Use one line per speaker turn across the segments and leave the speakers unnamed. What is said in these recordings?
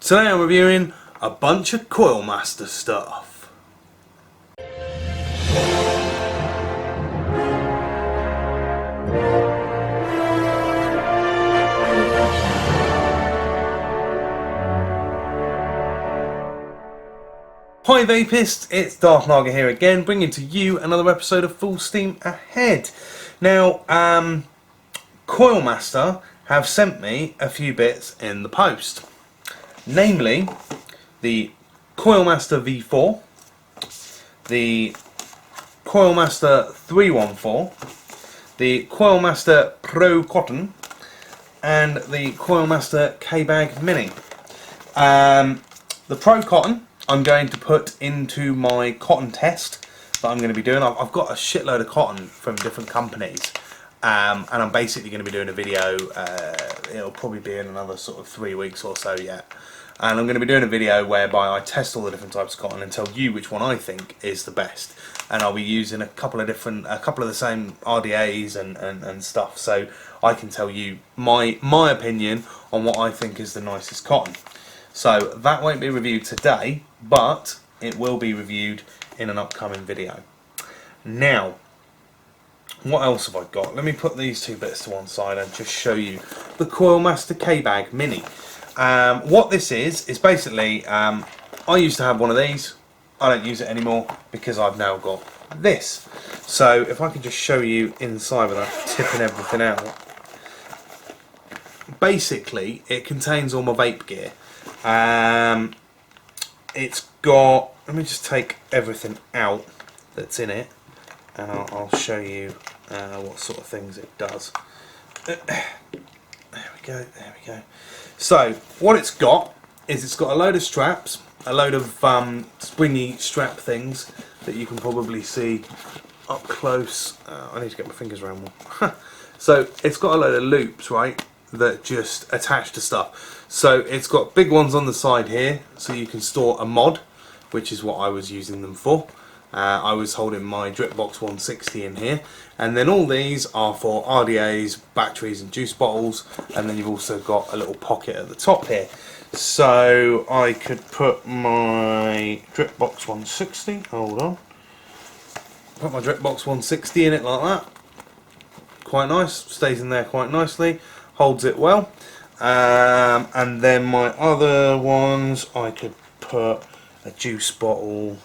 Today I'm reviewing a bunch of Coil Master stuff. Hi Vapists, it's Darth Naga here again, bringing to you another episode of Full Steam Ahead. Now, Coil Master have sent me a few bits in the post. Namely, the Coil Master V4, the Coil Master 314, the Coil Master Pro Cotton, and the Coil Master Kbag Mini. The Pro Cotton I'm going to put into my cotton test that I'm going to be doing. I've got a shitload of cotton from different companies. And I'm basically going to be doing a video, it'll probably be in another sort of 3 weeks or so yet. And I'm going to be doing a video whereby I test all the different types of cotton and tell you which one I think is the best. And I'll be using a couple of the same RDAs and stuff, so I can tell you my opinion on what I think is the nicest cotton. So that won't be reviewed today, but it will be reviewed in an upcoming video. Now, what else have I got? Let me put these two bits to one side and just show you the Coil Master Kbag Mini. What this is basically, I used to have one of these. I don't use it anymore because I've now got this. So if I can just show you inside without tipping everything out. Basically, it contains all my vape gear. It's got, let me just take everything out that's in it and I'll show you what sort of things it does. There we go, there we go. So what it's got is it's got a load of straps, a load of springy strap things that you can probably see up close. I need to get my fingers around one. So it's got a load of loops, right, that just attach to stuff. So it's got big ones on the side here, so you can store a mod, which is what I was using them for. I was holding my Dripbox 160 in here, and then all these are for RDAs, batteries and juice bottles, and then you've also got a little pocket at the top here. So I could put my Dripbox 160, hold on, put my Dripbox 160 in it like that. Quite nice, stays in there quite nicely, holds it well. And then my other ones, I could put a juice bottle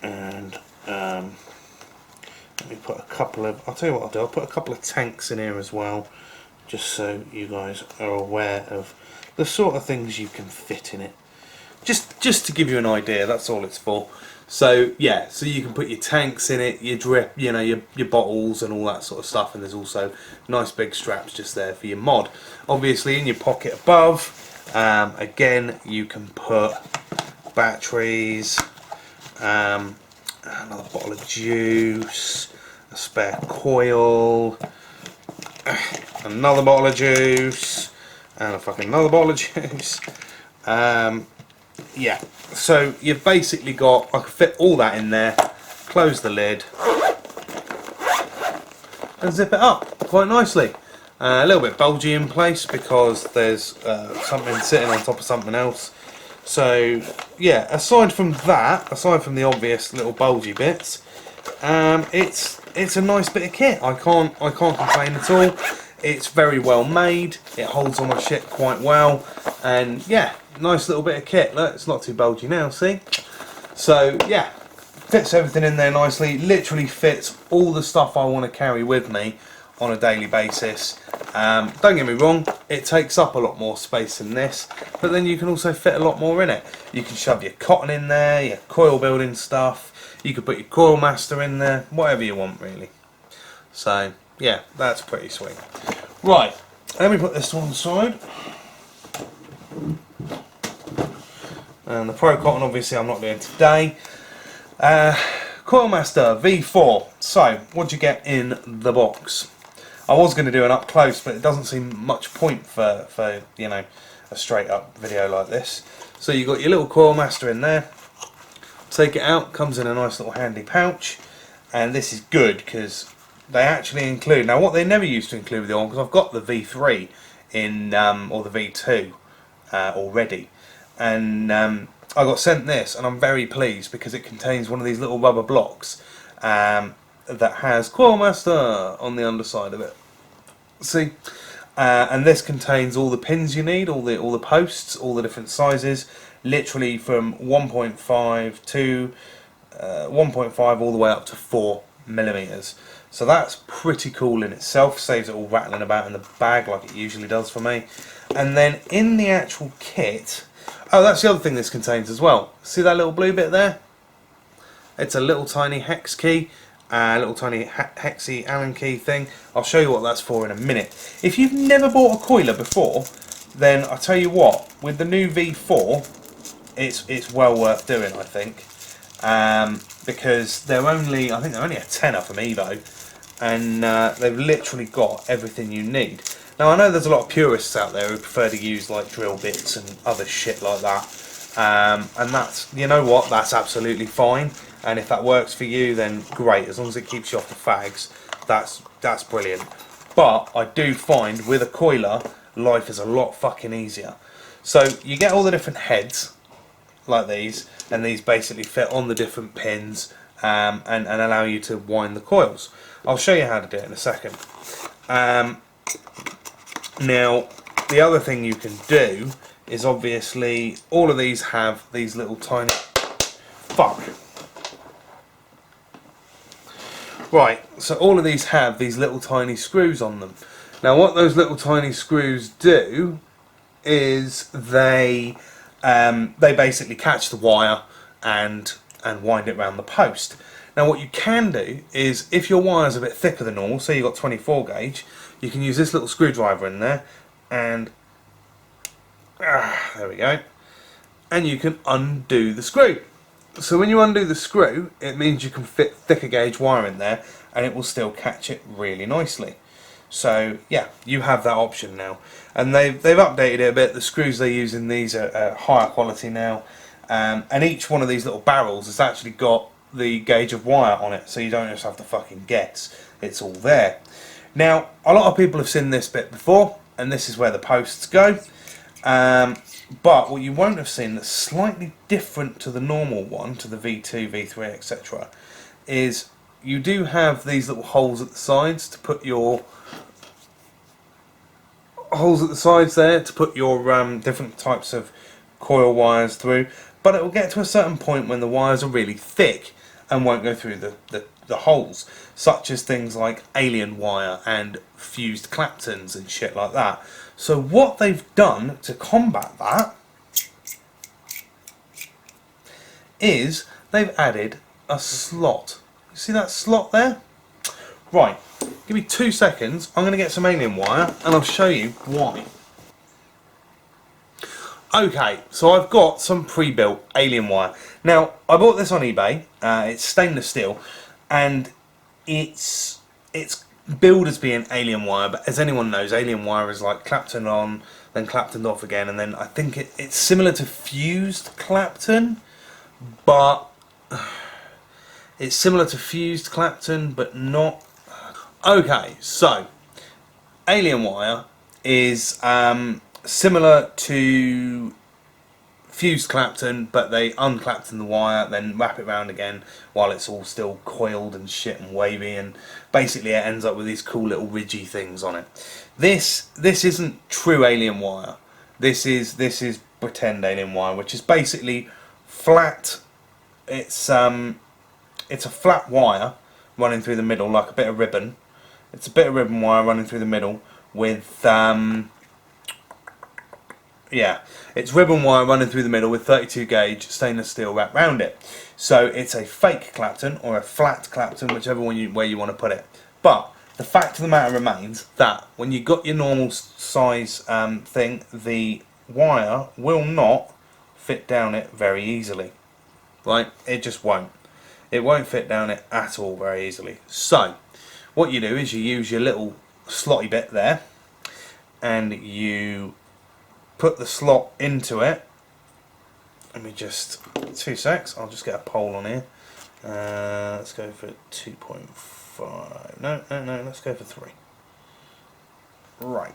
and let me put a couple of, I'll tell you what I'll do, I'll put a couple of tanks in here as well, just so you guys are aware of the sort of things you can fit in it. Just to give you an idea, that's all it's for. So yeah, so you can put your tanks in it, your drip, you know, your bottles and all that sort of stuff, and there's also nice big straps just there for your mod. Obviously in your pocket above, again you can put batteries, another bottle of juice, a spare coil, another bottle of juice, and a fucking another bottle of juice. Yeah, so you've basically got, I can fit all that in there, close the lid and zip it up quite nicely. A little bit bulgy in place because there's something sitting on top of something else. So yeah, aside from that, aside from the obvious little bulgy bits, it's a nice bit of kit. I can't complain at all. It's very well made, it holds on my shit quite well, and yeah, nice little bit of kit. Look, it's not too bulgy now, see? So yeah, fits everything in there nicely, literally fits all the stuff I want to carry with me on a daily basis. Don't get me wrong, it takes up a lot more space than this, but then you can also fit a lot more in it. You can shove your cotton in there, your coil building stuff, you could put your Coil Master in there, whatever you want really. So yeah, that's pretty sweet. Right, let me put this to one side. And the Pro Cotton obviously I'm not doing today. Coil Master V4. So, what do you get in the box? I was going to do an up close, but it doesn't seem much point for you know, a straight up video like this. So you got your little Coil Master in there. Take it out, comes in a nice little handy pouch, and this is good because they actually include, now what they never used to include with the one, because I've got the V3 in, or the V2 already, and I got sent this, and I'm very pleased because it contains one of these little rubber blocks that has Coil Master on the underside of it. See, and this contains all the pins you need, all the posts, all the different sizes, literally from 1.5 to 1.5 all the way up to 4mm. So that's pretty cool in itself. Saves it all rattling about in the bag like it usually does for me. And then in the actual kit, oh, that's the other thing this contains as well. See that little blue bit there? It's a little tiny hex key, a little tiny hexy Allen key thing. I'll show you what that's for in a minute. If you've never bought a coiler before, then I'll tell you what, with the new V4, it's well worth doing, I think. Because they're only, I think they're only a tenner from eBay, and they've literally got everything you need. Now I know there's a lot of purists out there who prefer to use like drill bits and other shit like that, and that's, you know what, that's absolutely fine, and if that works for you then great, as long as it keeps you off the fags, that's brilliant. But I do find with a coiler life is a lot fucking easier. So you get all the different heads like these, and these basically fit on the different pins and allow you to wind the coils. I'll show you how to do it in a second. Now the other thing you can do is obviously all of these have these little tiny so all of these have these little tiny screws on them. Now what those little tiny screws do is they basically catch the wire and wind it around the post. Now what you can do is, if your wire's a bit thicker than normal, say you've got 24 gauge, you can use this little screwdriver in there, and there we go, and you can undo the screw. So when you undo the screw, it means you can fit thicker gauge wire in there and it will still catch it really nicely. So yeah, you have that option now, and they've updated it a bit. The screws they use in these are higher quality now, and each one of these little barrels has actually got the gauge of wire on it, so you don't just have to fucking guess, it's all there. Now a lot of people have seen this bit before, and this is where the posts go, but what you won't have seen that's slightly different to the normal one, to the V2, V3, etc., is you do have these little holes at the sides to put your different types of coil wires through, but it will get to a certain point when the wires are really thick and won't go through the holes, such as things like alien wire and fused Claptons and shit like that. So what they've done to combat that is they've added a slot. You see that slot there? Right, give me 2 seconds, I'm going to get some alien wire and I'll show you why. Okay, so I've got some pre-built alien wire. Now, I bought this on eBay, it's stainless steel, and it's billed as being alien wire, but as anyone knows, alien wire is like Clapton on, then Clapton off again, and then I think it's similar to fused Clapton, but it's similar to fused Clapton, but not. Okay, so alien wire is similar to fused Clapton, but they unclapton the wire, then wrap it round again while it's all still coiled and shit and wavy, and basically it ends up with these cool little ridgy things on it. This isn't true alien wire. This is pretend alien wire, which is basically flat. It's a flat wire running through the middle like a bit of ribbon. It's a bit of ribbon wire running through the middle with yeah, it's ribbon wire running through the middle with 32 gauge stainless steel wrapped round it. So it's a fake Clapton or a flat Clapton, whichever one way you want to put it. But the fact of the matter remains that when you got your normal size thing, the wire will not fit down it very easily. Right? It just won't. It won't fit down it at all very easily. So what you do is you use your little slotty bit there, and you put the slot into it. Let me just 2 secs. I'll just get a pole on here. Let's go for 2.5. No. Let's go for 3. Right.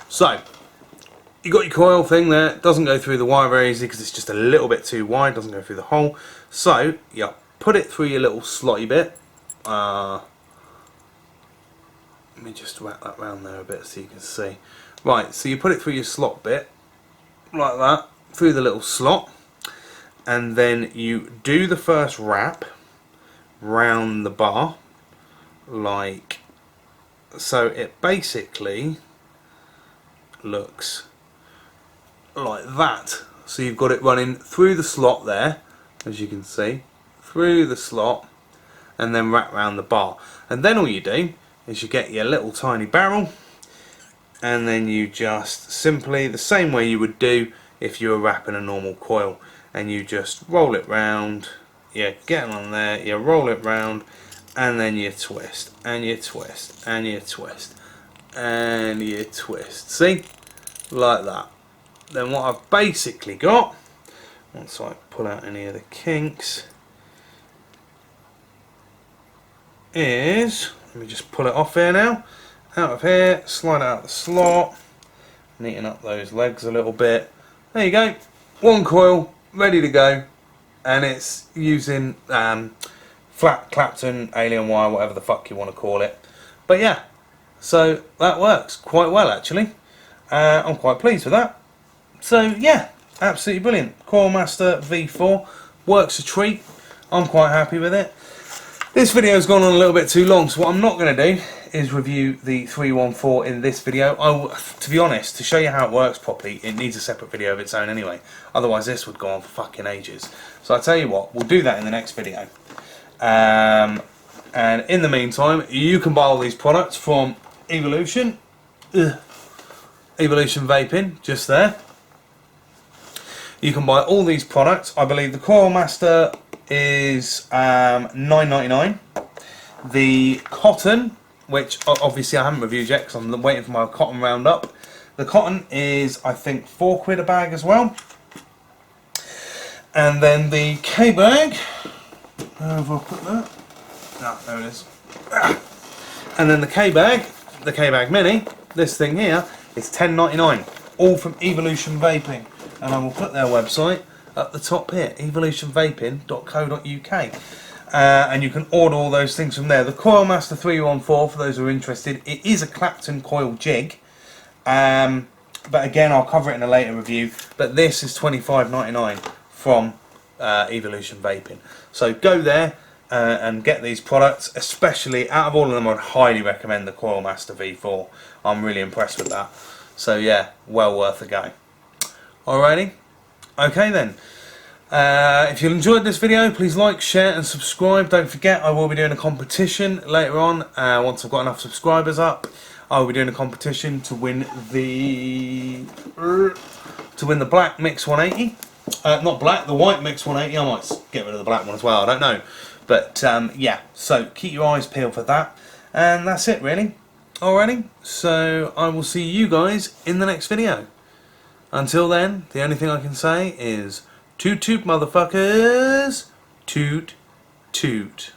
So you got your coil thing there. It doesn't go through the wire very easily because it's just a little bit too wide. Doesn't go through the hole. So you put it through your little slotty bit. Let me just wrap that round there a bit so you can see. Right, so you put it through your slot bit like that, through the little slot, and then you do the first wrap round the bar like so. It basically looks like that. So you've got it running through the slot there, as you can see, through the slot, and then wrap round the bar. And then all you do is you get your little tiny barrel, and then you just simply, the same way you would do if you were wrapping a normal coil, and you just roll it round, you get on there, you roll it round, and then you twist, and you twist, and you twist, and you twist. See? Like that. Then what I've basically got, once I pull out any of the kinks, is, let me just pull it off here now, out of here, slide it out the slot, neaten up those legs a little bit. There you go, one coil ready to go, and it's using flat Clapton alien wire, whatever the fuck you want to call it. But yeah, so that works quite well actually. I'm quite pleased with that. So yeah, absolutely brilliant. Coil Master V4 works a treat. I'm quite happy with it. This video's gone on a little bit too long, so what I'm not going to do is review the 314 in this video. To be honest, to show you how it works properly, it needs a separate video of its own anyway. Otherwise this would go on for fucking ages. So I tell you what, we'll do that in the next video. And in the meantime, you can buy all these products from Evolution. Evolution Vaping, just there. You can buy all these products. I believe the Coil Master is $9.99. The cotton, which obviously I haven't reviewed yet because I'm waiting for my cotton roundup. The cotton is, I think, £4 a bag as well. And then the Kbag, where have I put that? Ah, there it is. And then the Kbag Mini, this thing here, is $10.99. All from Evolution Vaping. And I will put their website at the top here, evolutionvaping.co.uk. And you can order all those things from there. The Coil Master 314, for those who are interested, it is a Clapton coil jig. But again, I'll cover it in a later review. But this is $25.99 from Evolution Vaping. So go there and get these products. Especially, out of all of them, I'd highly recommend the Coil Master V4. I'm really impressed with that. So yeah, well worth a go. Alrighty, okay then. If you enjoyed this video, please like, share and subscribe. Don't forget, I will be doing a competition later on. Once I've got enough subscribers up, I will be doing a competition to win the black Mix 180. Not black, the white Mix 180. I might get rid of the black one as well, I don't know. But yeah, so keep your eyes peeled for that. And that's it really. Alrighty, so I will see you guys in the next video. Until then, the only thing I can say is toot toot motherfuckers, toot toot.